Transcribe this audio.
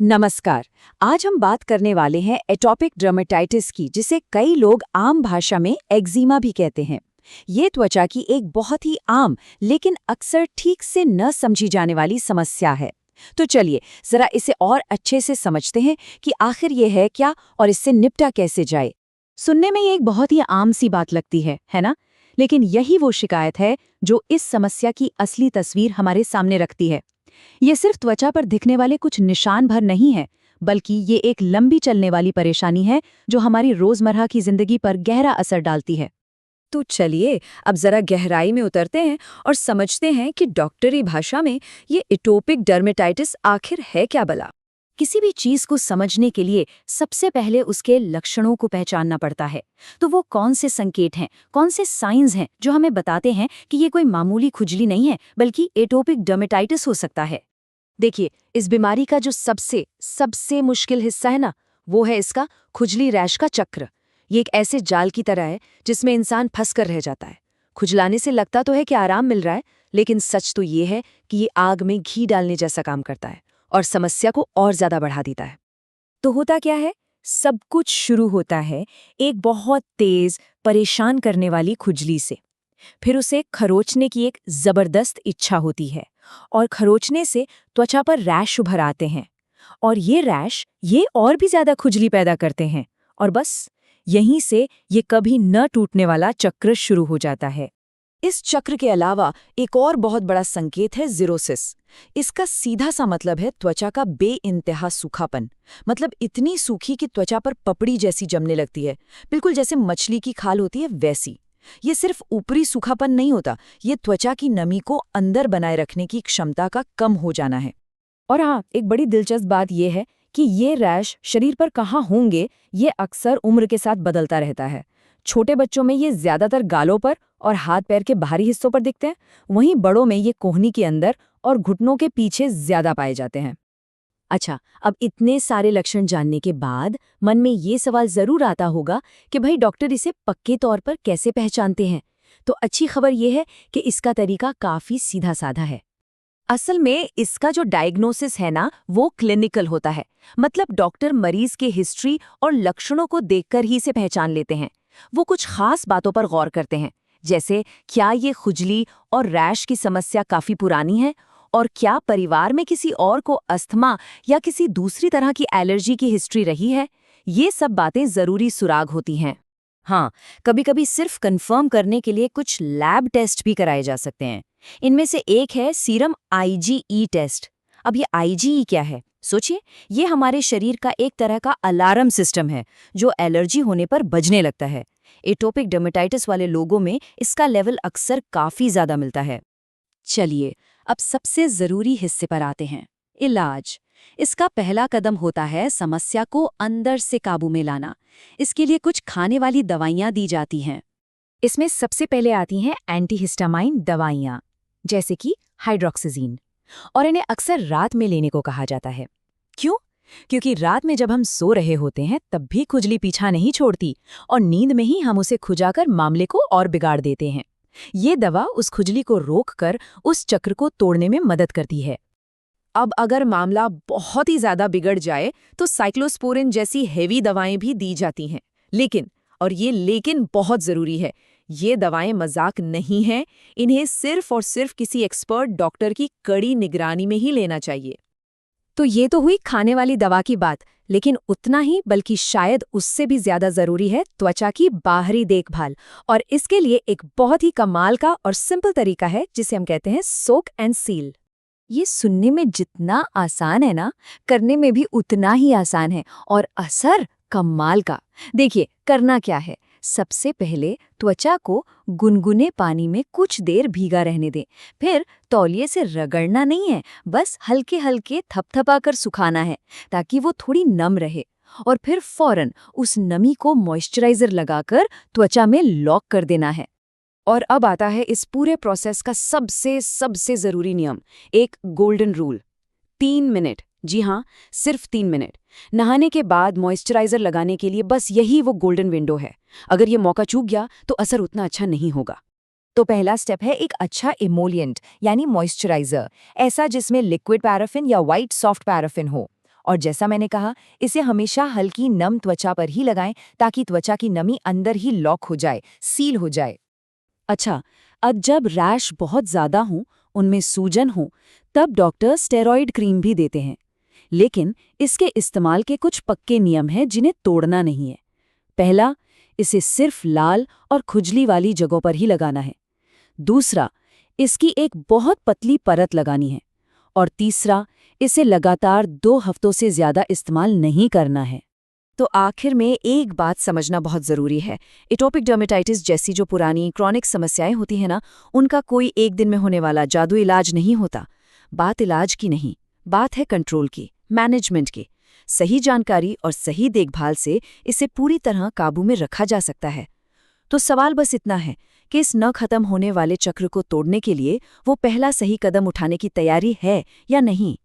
नमस्कार। आज हम बात करने वाले हैं एटॉपिक डर्मेटाइटिस की, जिसे कई लोग आम भाषा में एक्जिमा भी कहते हैं। ये त्वचा की एक बहुत ही आम लेकिन अक्सर ठीक से न समझी जाने वाली समस्या है। तो चलिए जरा इसे और अच्छे से समझते हैं कि आखिर ये है क्या और इससे निपटा कैसे जाए। सुनने में ये एक बहुत ही आम सी बात लगती है ना? लेकिन यही वो शिकायत है जो इस समस्या की असली तस्वीर हमारे सामने रखती है। ये सिर्फ त्वचा पर दिखने वाले कुछ निशान भर नहीं है, बल्कि ये एक लंबी चलने वाली परेशानी है जो हमारी रोजमर्रा की जिंदगी पर गहरा असर डालती है। तो चलिए अब जरा गहराई में उतरते हैं और समझते हैं कि डॉक्टरी भाषा में ये एटोपिक डर्मेटाइटिस आखिर है क्या भला। किसी भी चीज को समझने के लिए सबसे पहले उसके लक्षणों को पहचानना पड़ता है। तो वो कौन से संकेत हैं, कौन से साइंस हैं जो हमें बताते हैं कि ये कोई मामूली खुजली नहीं है बल्कि एटोपिक डर्मेटाइटिस हो सकता है। देखिए, इस बीमारी का जो सबसे सबसे मुश्किल हिस्सा है ना, वो है इसका खुजली रैश का चक्र। ये एक ऐसे जाल की तरह है जिसमें इंसान फंस कर रह जाता है। खुजलाने से लगता तो है कि आराम मिल रहा है, लेकिन सच तो ये है कि ये आग में घी डालने जैसा काम करता है और समस्या को और ज्यादा बढ़ा देता है। तो होता क्या है? सब कुछ शुरू होता है एक बहुत तेज, परेशान करने वाली खुजली से। फिर उसे खरोचने की एक जबरदस्त इच्छा होती है और खरोचने से त्वचा पर रैश उभर आते हैं और ये रैश ये और भी ज्यादा खुजली पैदा करते हैं और बस यहीं से ये कभी न टूटने वाला चक्र शुरू हो जाता है। इस चक्र के अलावा एक और बहुत बड़ा संकेत है ज़िरोसिस। इसका सीधा सा मतलब है त्वचा का बेइंतहा सूखापन। मतलब इतनी सूखी कि त्वचा पर पपड़ी जैसी जमने लगती है, बिल्कुल जैसे मछली की खाल होती है वैसी। ये सिर्फ ऊपरी सूखापन नहीं होता, ये त्वचा की नमी को अंदर बनाए रखने की क्षमता का कम हो जाना है। और हाँ, एक बड़ी दिलचस्प बात यह है कि ये रैश शरीर पर कहाँ होंगे, ये अक्सर उम्र के साथ बदलता रहता है। छोटे बच्चों में ये ज्यादातर गालों पर और हाथ पैर के बाहरी हिस्सों पर दिखते हैं, वहीं बड़ों में ये कोहनी के अंदर और घुटनों के पीछे ज्यादा पाए जाते हैं। अच्छा, अब इतने सारे लक्षण जानने के बाद मन में ये सवाल जरूर आता होगा कि भाई डॉक्टर इसे पक्के तौर पर कैसे पहचानते हैं। तो अच्छी खबर ये है कि इसका तरीका काफी सीधा साधा है। असल में इसका जो डायग्नोसिस है ना, वो क्लिनिकल होता है। मतलब डॉक्टर मरीज के हिस्ट्री और लक्षणों को देखकर ही इसे पहचान लेते हैं। वो कुछ खास बातों पर गौर करते हैं, जैसे क्या ये खुजली और रैश की समस्या काफी पुरानी है और क्या परिवार में किसी और को अस्थमा या किसी दूसरी तरह की एलर्जी की हिस्ट्री रही है। ये सब बातें जरूरी सुराग होती हैं। हाँ, कभी-कभी सिर्फ कंफर्म करने के लिए कुछ लैब टेस्ट भी कराए जा सकते हैं। इनमें से एक है सीरम आईजीई टेस्ट। अब ये आईजीई क्या है? सोचिए, ये हमारे शरीर का एक तरह का अलार्म सिस्टम है जो एलर्जी होने पर बजने लगता है। एटोपिक डर्मेटाइटिस वाले लोगों में इसका लेवल अक्सर काफी ज्यादा मिलता है। चलिए अब सबसे जरूरी हिस्से पर आते हैं, इलाज। इसका पहला कदम होता है समस्या को अंदर से काबू में लाना। इसके लिए कुछ खाने वाली दवाइयां दी जाती हैं। इसमें सबसे पहले आती हैं एंटीहिस्टामाइन दवाइयां, जैसे कि हाइड्रोक्सिजीन, और इन्हें अक्सर रात में लेने को कहा जाता है। क्यों? क्योंकि रात में जब हम सो रहे होते हैं तब भी खुजली पीछा नहीं छोड़ती और नींद में ही हम उसे खुजाकर मामले को और बिगाड़ देते हैं। ये दवा उस खुजली को रोककर उस चक्र को तोड़ने में मदद करती है। अब अगर मामला बहुत ही ज्यादा बिगड़ जाए तो साइक्लोस्पोरिन जैसी हेवी दवाएं भी दी जाती हैं। लेकिन, और ये लेकिन बहुत जरूरी है, ये दवाएं मजाक नहीं हैं। इन्हें सिर्फ और सिर्फ किसी एक्सपर्ट डॉक्टर की कड़ी निगरानी में ही लेना चाहिए। तो ये तो हुई खाने वाली दवा की बात, लेकिन उतना ही बल्कि शायद उससे भी ज्यादा जरूरी है त्वचा की बाहरी देखभाल। और इसके लिए एक बहुत ही कमाल का और सिंपल तरीका है जिसे हम कहते हैं सोक एंड सील। ये सुनने में जितना आसान है ना, करने में भी उतना ही आसान है और असर कमाल का। देखिए करना क्या है, सबसे पहले त्वचा को गुनगुने पानी में कुछ देर भीगा रहने दें। फिर तौलिए से रगड़ना नहीं है, बस हल्के हल्के थपथपाकर सुखाना है ताकि वो थोड़ी नम रहे। और फिर फौरन उस नमी को मॉइस्चराइजर लगाकर त्वचा में लॉक कर देना है। और अब आता है इस पूरे प्रोसेस का सबसे सबसे जरूरी नियम, एक गोल्डन रूल। 3 मिनट, जी हाँ, सिर्फ 3 मिनट। नहाने के बाद मॉइस्चराइजर लगाने के लिए बस यही वो गोल्डन विंडो है। अगर ये मौका चूक गया तो असर उतना अच्छा नहीं होगा। तो पहला स्टेप है एक अच्छा इमोलिएंट यानी मॉइस्चराइजर, ऐसा जिसमें लिक्विड पैराफिन या व्हाइट सॉफ्ट पैराफिन हो। और जैसा मैंने कहा, इसे हमेशा हल्की नम त्वचा पर ही लगाएं ताकि त्वचा की नमी अंदर ही लॉक हो जाए, सील हो जाए। अच्छा, अब जब रैश बहुत ज़्यादा हो, उनमें सूजन हो, तब डॉक्टर स्टेरॉइड क्रीम भी देते हैं। लेकिन इसके इस्तेमाल के कुछ पक्के नियम हैं जिन्हें तोड़ना नहीं है। पहला, इसे सिर्फ लाल और खुजली वाली जगहों पर ही लगाना है। दूसरा, इसकी एक बहुत पतली परत लगानी है। और तीसरा, इसे लगातार 2 हफ्तों से ज़्यादा इस्तेमाल नहीं करना है। तो आखिर में एक बात समझना बहुत ज़रूरी है। एटोपिक डर्मेटाइटिस जैसी जो पुरानी क्रॉनिक समस्याएं होती हैं ना, उनका कोई एक दिन में होने वाला जादू इलाज नहीं होता। बात इलाज की नहीं, बात है कंट्रोल की, मैनेजमेंट की। सही जानकारी और सही देखभाल से इसे पूरी तरह काबू में रखा जा सकता है। तो सवाल बस इतना है कि इस न खत्म होने वाले चक्र को तोड़ने के लिए वो पहला सही कदम उठाने की तैयारी है या नहीं।